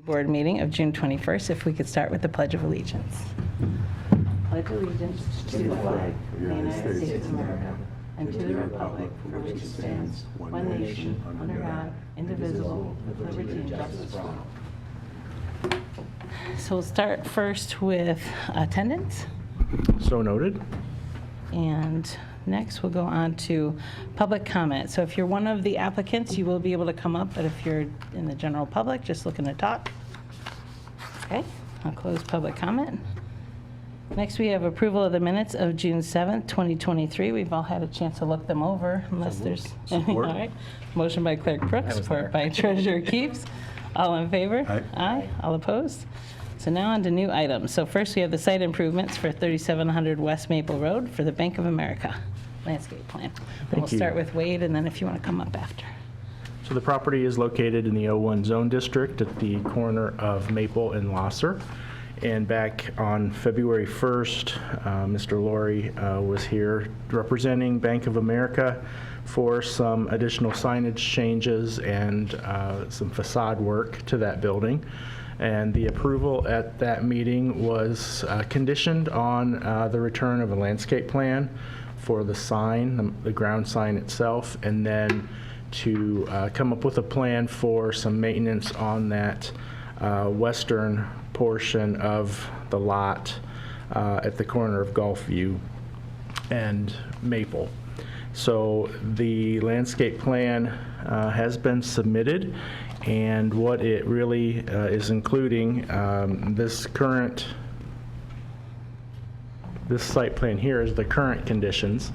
Board meeting of June 21st. If we could start with the Pledge of Allegiance. Pledge allegiance to the flag of the United States of America and to the republic for which it stands, one nation, under God, indivisible, with liberty and justice for all. So we'll start first with attendance. So noted. And next, we'll go on to public comment. So if you're one of the applicants, you will be able to come up, but if you're in the general public, just looking to talk. Okay, I'll close public comment. Next, we have approval of the minutes of June 7th, 2023. We've all had a chance to look them over, unless there's anything. All right. Motion by Clerk Brooks, support by Treasurer Keeps. All in favor? Aye. Aye. All opposed? So now on to new items. So first, we have the site improvements for 3700 West Maple Road for the Bank of America landscape plan. We'll start with Wade, and then if you want to come up after. So the property is located in the O1 zone district at the corner of Maple and Losser. And back on February 1st, Mr. Laurie was here representing Bank of America for some additional signage changes and some facade work to that building. And the approval at that meeting was conditioned on the return of a landscape plan for the sign, the ground sign itself, and then to come up with a plan for some maintenance on that western portion of the lot at the corner of Gulfview and Maple. So the landscape plan has been submitted, and what it really is including, this site plan here is the current conditions.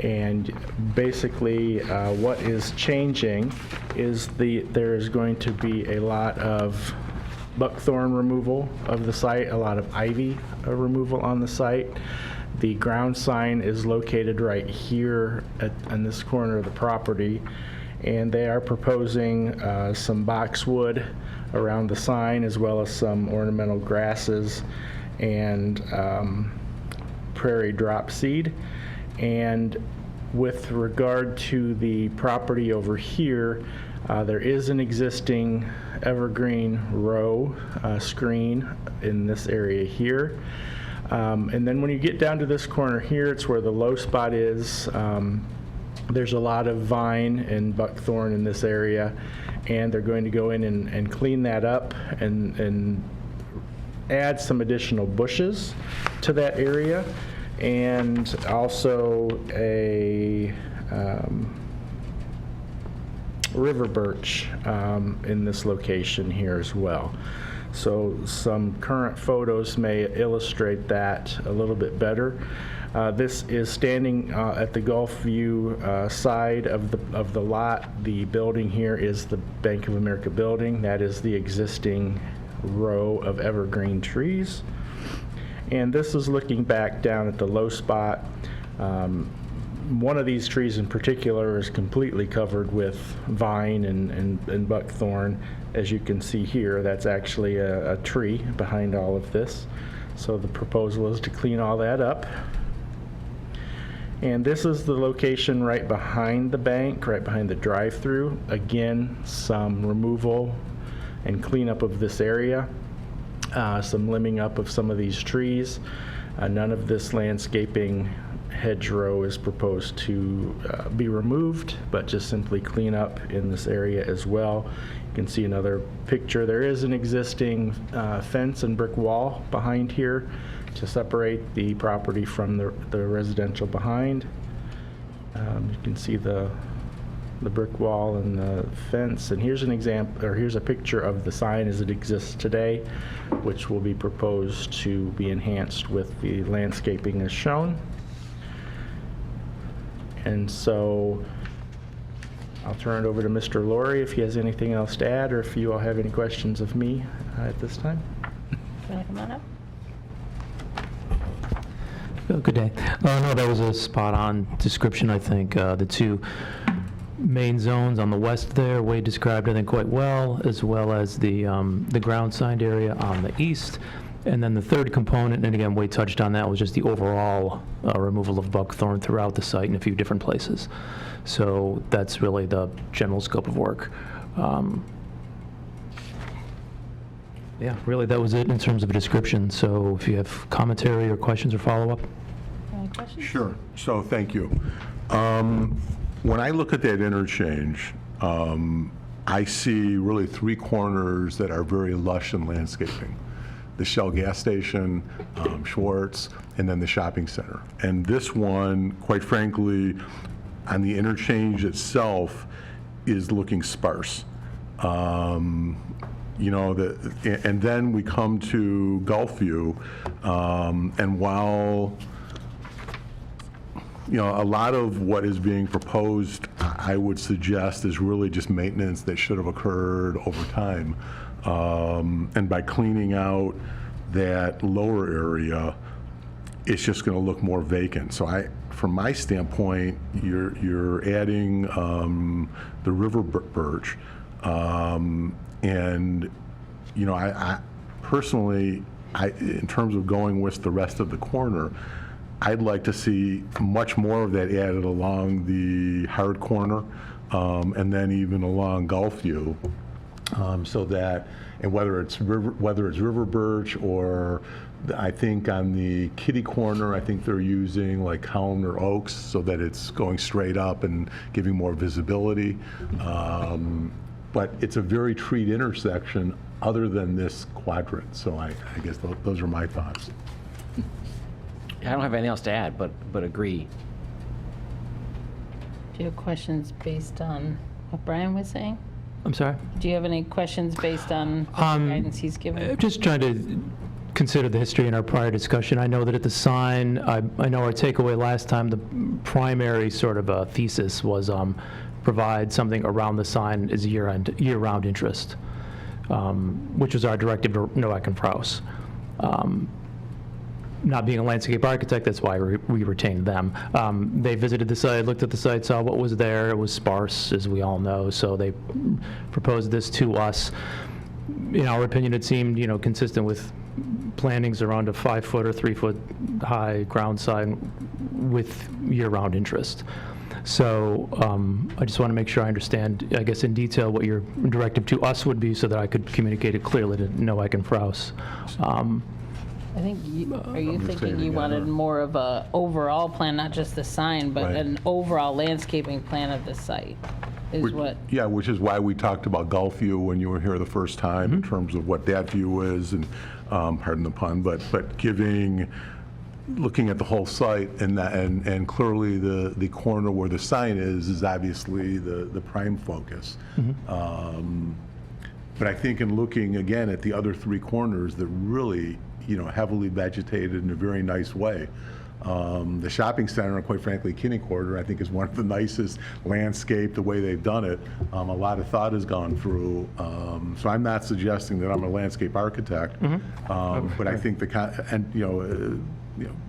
And basically what is changing is there is going to be a lot of buckthorn removal of the site, a lot of ivy removal on the site. The ground sign is located right here on this corner of the property, and they are proposing some boxwood around the sign, as well as some ornamental grasses and prairie drop seed. And with regard to the property over here, there is an existing evergreen row screen in this area here. And then when you get down to this corner here, it's where the low spot is. There's a lot of vine and buckthorn in this area, and they're going to go in and clean that up and add some additional bushes to that area, and also a river birch in this location here as well. So some current photos may illustrate that a little bit better. This is standing at the Gulfview side of the lot. The building here is the Bank of America building. That is the existing row of evergreen trees. And this is looking back down at the low spot. One of these trees in particular is completely covered with vine and buckthorn. As you can see here, that's actually a tree behind all of this. So the proposal is to clean all that up. And this is the location right behind the bank, right behind the drive-through. Again, some removal and cleanup of this area, some limbing up of some of these trees. None of this landscaping hedgerow is proposed to be removed, but just simply clean up in this area as well. You can see another picture. There is an existing fence and brick wall behind here to separate the property from the residential behind. You can see the brick wall and the fence. And here's an example, or here's a picture of the sign as it exists today, which will be proposed to be enhanced with the landscaping as shown. And so I'll turn it over to Mr. Laurie if he has anything else to add, or if you all have any questions of me at this time. You want to come on up? Good day. No, that was a spot-on description, I think. The two main zones on the west there, Wade described, I think, quite well, as well as the ground signed area on the east. And then the third component, and again, Wade touched on that, was just the overall removal of buckthorn throughout the site in a few different places. So that's really the general scope of work. Yeah, really, that was it in terms of a description. So if you have commentary or questions or follow-up? Any questions? Sure. So, thank you. When I look at that interchange, I see really three corners that are very lush in landscaping. The Shell gas station, Schwartz, and then the shopping center. And this one, quite frankly, on the interchange itself, is looking sparse. You know, and then we come to Gulfview, and while you know, a lot of what is being proposed, I would suggest, is really just maintenance that should have occurred over time. And by cleaning out that lower area, it's just going to look more vacant. So from my standpoint, you're adding the river birch, and you know, I personally, in terms of going with the rest of the corner, I'd like to see much more of that added along the hard corner, and then even along Gulfview, so that, and whether it's river birch, or I think on the kitty corner, I think they're using like columnar oaks so that it's going straight up and giving more visibility. But it's a very treed intersection other than this quadrant. So I guess those are my thoughts. I don't have anything else to add, but agree. Do you have questions based on what Brian was saying? I'm sorry? Do you have any questions based on the guidance he's given? Just trying to consider the history in our prior discussion. I know that at the sign, I know our takeaway last time, the primary sort of thesis was provide something around the sign as year-round interest, which was our directive to Nowak and Prowse. Not being a landscape architect, that's why we retained them. They visited the site, looked at the site, saw what was there. It was sparse, as we all know, so they proposed this to us. In our opinion, it seemed, you know, consistent with plantings around a 5-foot or 3-foot high ground sign with year-round interest. So I just want to make sure I understand, I guess, in detail what your directive to us would be so that I could communicate it clearly to Nowak and Prowse. I think, are you thinking you wanted more of a overall plan, not just the sign, but Right. an overall landscaping plan of the site? Is what, Yeah, which is why we talked about Gulfview when you were here the first time, in terms of what that view is, and pardon the pun, but looking at the whole site, and clearly the corner where the sign is obviously the prime focus. But I think in looking again at the other three corners, that really, you know, heavily vegetated in a very nice way. The shopping center, and quite frankly, Kinney Quarter, I think is one of the nicest landscape, the way they've done it. A lot of thought has gone through. So I'm not suggesting that I'm a landscape architect, but I think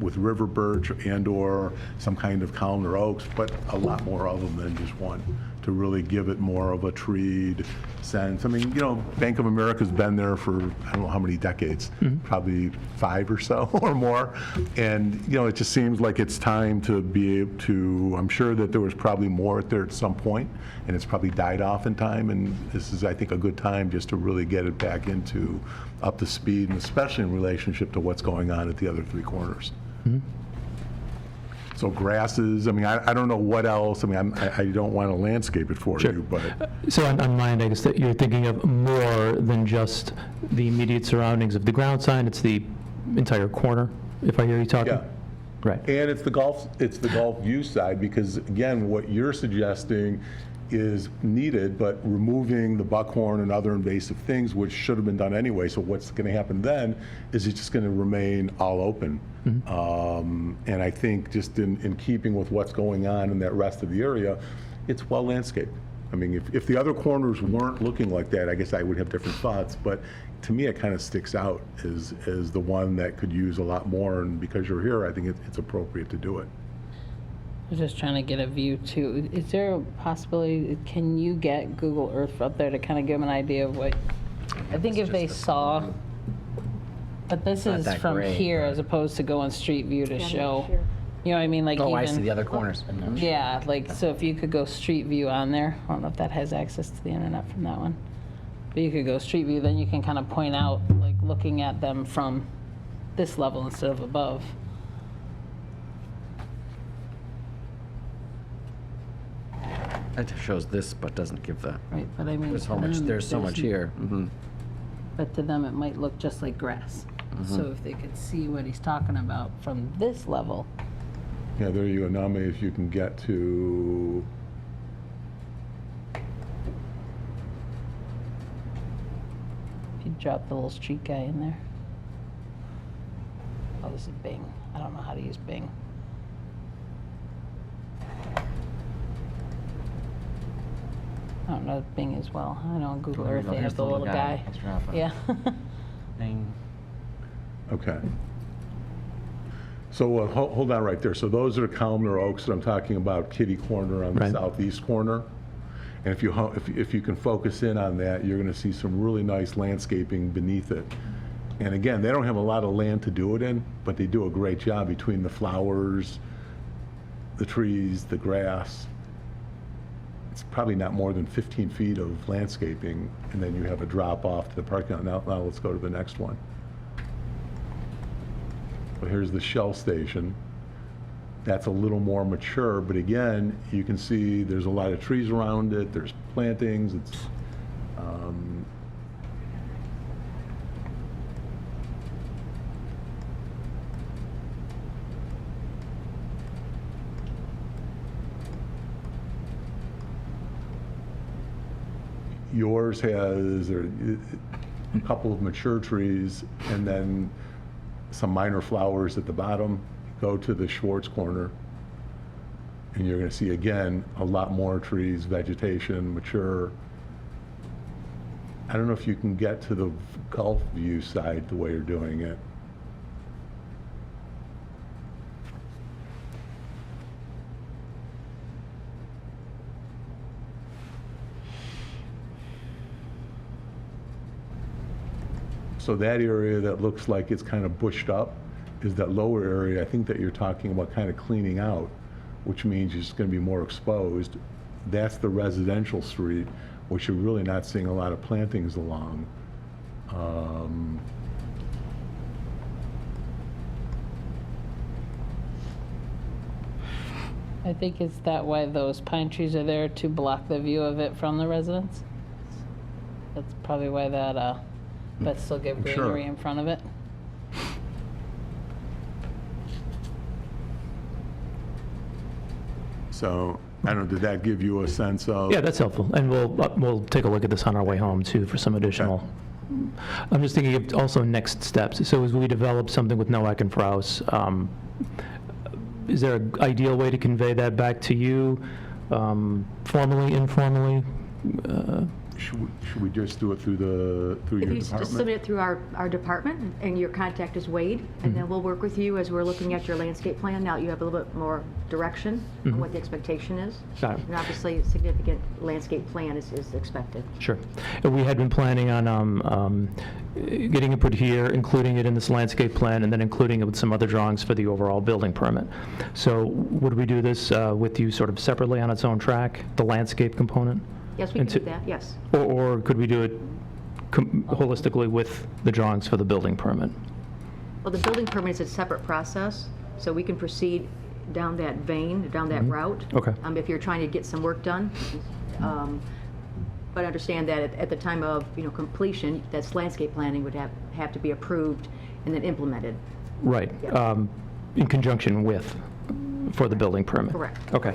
with river birch and/or some kind of columnar oaks, but a lot more of them than just one, to really give it more of a treed sense. I mean, you know, Bank of America's been there for I don't know how many decades, probably 5 or so or more, and you know, it just seems like it's time to be able to. I'm sure that there was probably more there at some point, and it's probably died off in time. And this is, I think, a good time just to really get it back into up to speed, and especially in relationship to what's going on at the other three corners. So grasses, I mean, I don't know what else, I mean, I don't want to landscape it for Sure. you, but. So on my end, I guess that you're thinking of more than just the immediate surroundings of the ground sign, it's the entire corner, if I hear you talking? Yeah. Right. And it's the golf view side, because again, what you're suggesting is needed, but removing the buckhorn and other invasive things, which should have been done anyway. So what's going to happen then is it's just going to remain all open. And I think just in keeping with what's going on in that rest of the area, it's well landscaped. I mean, if the other corners weren't looking like that, I guess I would have different thoughts, but to me, it kind of sticks out as the one that could use a lot more, and because you're here, I think it's appropriate to do it. I'm just trying to get a view too. Is there a possibility, can you get Google Earth up there to kind of give them an idea of what, I think if they saw, but this Not is that from great, here but- as opposed to going street view to show, you know what I mean? Like Oh, even, I see the other corners. yeah, like, so if you could go street view on there, I don't know if that has access to the internet from that one. But you could go street view, then you can kind of point out, like, looking at them from this level instead of above. It shows this, but doesn't give the, Right, but I mean. there's so to much, them, there's so much here. Mhm. But to them, it might look just like grass. So if they could see what he's talking about from this level, Yeah, there you go. Now maybe if you can get to, if you drop the little street guy in there. Oh, this is Bing. I don't know how to use Bing. I don't know Bing as well. I know on Google Here we Earth go. they Here's have the little guy. Let's drop it. Yeah. Bing. okay. So hold on right there. So those are the columnar oaks that I'm talking about, kitty corner on the Right. southeast corner. And if you can focus in on that, you're going to see some really nice landscaping beneath it. And again, they don't have a lot of land to do it in, but they do a great job between the flowers, the trees, the grass. It's probably not more than 15 feet of landscaping, and then you have a drop off to the parking lot. Now let's go to the next one. So here's the Shell station. That's a little more mature, but again, you can see there's a lot of trees around it, there's plantings, it's, yours has a couple of mature trees and then some minor flowers at the bottom. Go to the Schwartz corner, and you're going to see, again, a lot more trees, vegetation, mature. I don't know if you can get to the Gulf View side the way you're doing it. So that area that looks like it's kind of bushed up is that lower area, I think that you're talking about kind of cleaning out, which means it's going to be more exposed. That's the residential street, which you're really not seeing a lot of plantings along. I think is that why those pine trees are there, to block the view of it from the residents? That's probably why that, but still give Sure. greenery in front of it. So, I don't know, did that give you a sense of? Yeah, that's helpful. And we'll take a look at this on our way home, too, for some additional. I'm just thinking of also next steps. So as we develop something with Noack and Frous, is there an ideal way to convey that back to you, formally, informally? Should we just do it through your If you just department? submit it through our department, and your contact is Wade, and then we'll work with you as we're looking at your landscape plan. Now you have a little bit more direction on what the expectation is. Got it. And obviously, a significant landscape plan is expected. Sure. We had been planning on getting input here, including it in this landscape plan, and then including it with some other drawings for the overall building permit. So would we do this with you sort of separately on its own track, the landscape component? Yes, we can do that, yes. Or could we do it holistically with the drawings for the building permit? Well, the building permit is a separate process, so we can proceed down that vein, down that route. Okay. If you're trying to get some work done. But understand that at the time of, completion, that's landscape planning would have to be approved and then implemented. Right. Yeah. In conjunction with, for the building permit? Correct. Okay.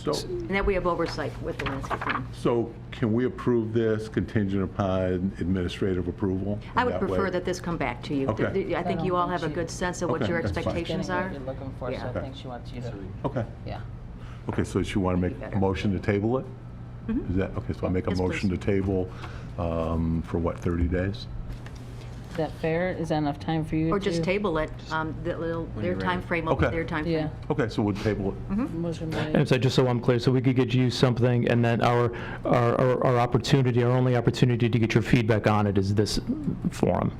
So, And that we have oversight with the landscape plan. so can we approve this contingent upon administrative approval? I would That way- prefer that this come back to you. Okay. I think you all have a good sense of what Okay, your that's fine. expectations Getting are. what you're looking for, so Yeah. I think she wants you to, Okay. yeah. Okay, so you want to make a Better. motion to table it? Is that, okay, so I'll make a Yes, motion to please. table for what, 30 days? Is that fair? Is that enough time for you to? Or just table it, their you're ready. timeframe will be Okay. their timeframe. Yeah. Okay, so we'll table it. Motion And made. so just so I'm clear, so we could get you something, and then our opportunity, our only opportunity to get your feedback on it is this forum.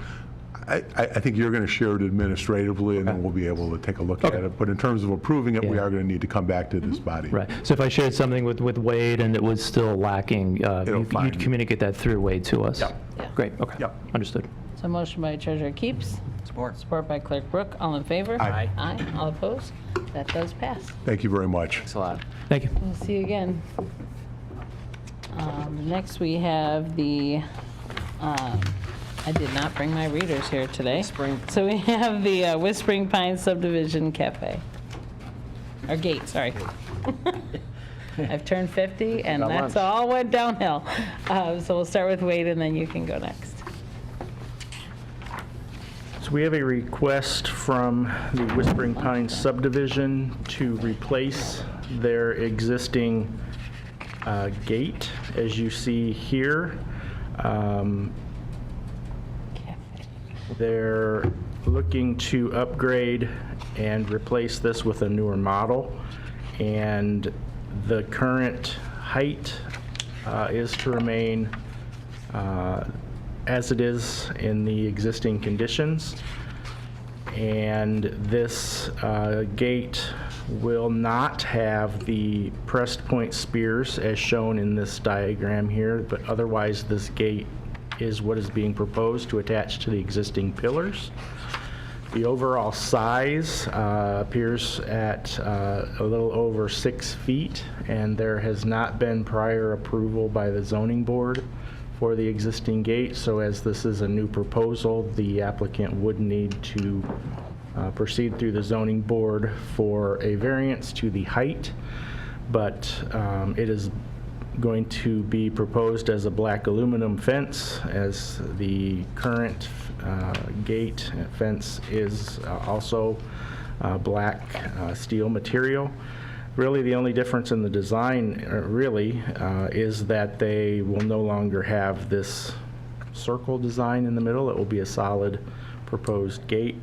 I think you're going to share it administratively, and then Okay. we'll be able to take a look at Okay. it. But in terms of approving it, we Yeah. are going to need to come back to this body. Right. So if I shared something with Wade and it was still lacking, It'll find you'd you. communicate that through Wade to us? Yep. Yeah. Great, okay. Yep. Understood. So So motion by Treasurer Keeps, Support. support by Clerk Brooke. All in favor? Aye. Aye. All opposed? That does pass. Thank you very much. Thanks a lot. Thank you. We'll see you again. Next, we have the, I did not bring my readers here today. Whispering. So we have the Whispering Pines Subdivision Cafe. Or gate, sorry. I've turned 50, and Got that's lunch. all went downhill. So we'll start with Wade, and then you can go next. So we have a request from the Whispering Pines subdivision to replace their existing gate, as you see here. They're looking to upgrade and replace this with a newer model. And the current height is to remain as it is in the existing conditions. And this gate will not have the pressed point spears as shown in this diagram here, but otherwise this gate is what is being proposed to attach to the existing pillars. The overall size appears at a little over 6 feet, and there has not been prior approval by the zoning board for the existing gate. So as this is a new proposal, the applicant would need to proceed through the zoning board for a variance to the height, but it is going to be proposed as a black aluminum fence, as the current gate fence is also black steel material. Really, the only difference in the design is that they will no longer have this circle design in the middle. It will be a solid proposed gate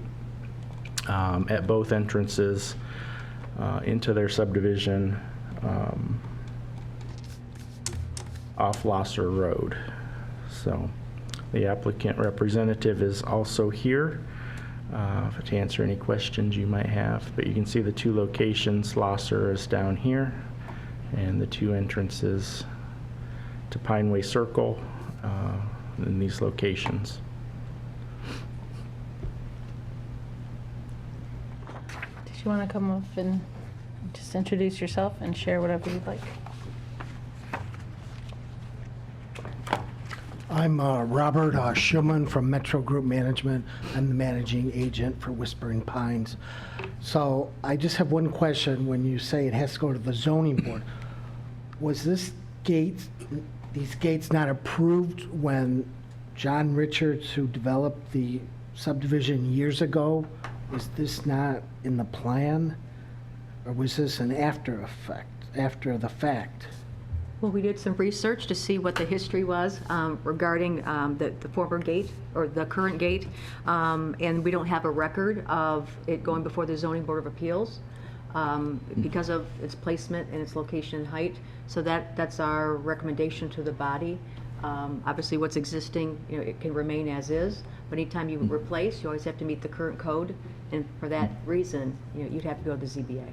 at both entrances into their subdivision off Losser Road. So the applicant representative is also here to answer any questions you might have. But you can see the two locations. Losser is down here, and the two entrances to Pineway Circle in these locations. Did you want to come up and just introduce yourself and share whatever you'd like? I'm Robert Schulman from Metro Group Management. I'm the managing agent for Whispering Pines. So I just have one question. When you say it has to go to the zoning board, was these gates not approved when John Richards, who developed the subdivision years ago, was this not in the plan? Or was this an after the fact? Well, we did some research to see what the history was regarding the former gate or the current gate, and we don't have a record of it going before the Zoning Board of Appeals because of its placement and its location and height. So that's our recommendation to the body. Obviously, what's existing, it can remain as is, but anytime you replace, you always have to meet the current code, and for that reason, you'd have to go to the ZBA.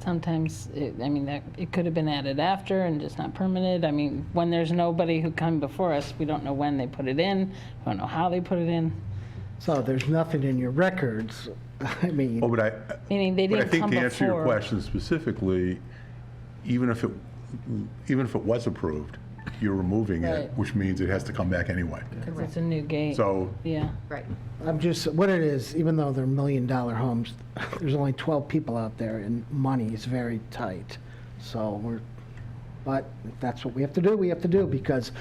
Sometimes, it could have been added after and just not permitted. I mean, when there's nobody who come before us, we don't know when they put it in, we don't know how they put it in. So there's nothing in your records. I mean, Oh, Meaning they but I didn't think come to answer your before. question specifically, even if it was approved, you're removing it, Right. which means it has to come back anyway. Because it's a new gate. So Yeah. Right. I'm just, what it is, even though they're $1 million homes, there's only 12 people out there, and money is very tight. So but if that's what we have to do, we have to do, because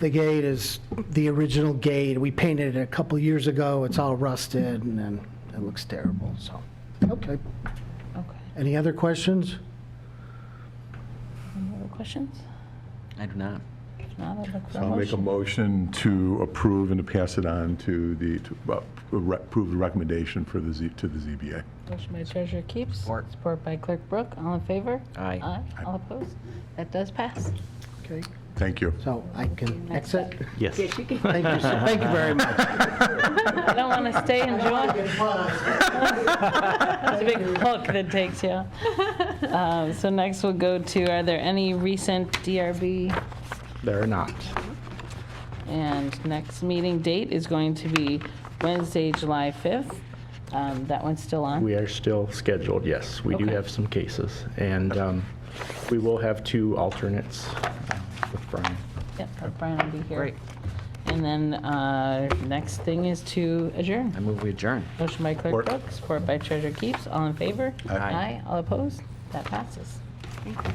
the gate is the original gate. We painted it a couple years ago. It's all rusted, and then it looks terrible, so, okay. Okay. Any other questions? Any other questions? I do not. If not, I'd look for So a I'll make a motion. motion to approve and to pass it on to approve the recommendation to the ZBA. Motion by Treasurer Keeps. Support. Support by Clerk Brooke. All in favor? Aye. Aye. All opposed? That does pass. Okay, Thank you. so I can Next exit? Yes. Yes, you can. Thank you very much. I don't want to stay and join. It's a big hook that takes you. So next we'll go to, are there any recent DRB? There are not. And next meeting date is going to be Wednesday, July 5th. That one's still on? We are still scheduled, yes. We do Okay. have some cases. And we will have 2 alternates with Brian. Yep, Brian will be here. Great. And then next thing is to adjourn. I move we adjourn. Motion by Clerk Support. Brooks, support by Treasurer Keeps. All in favor? Aye. All opposed? That passes. Thank you.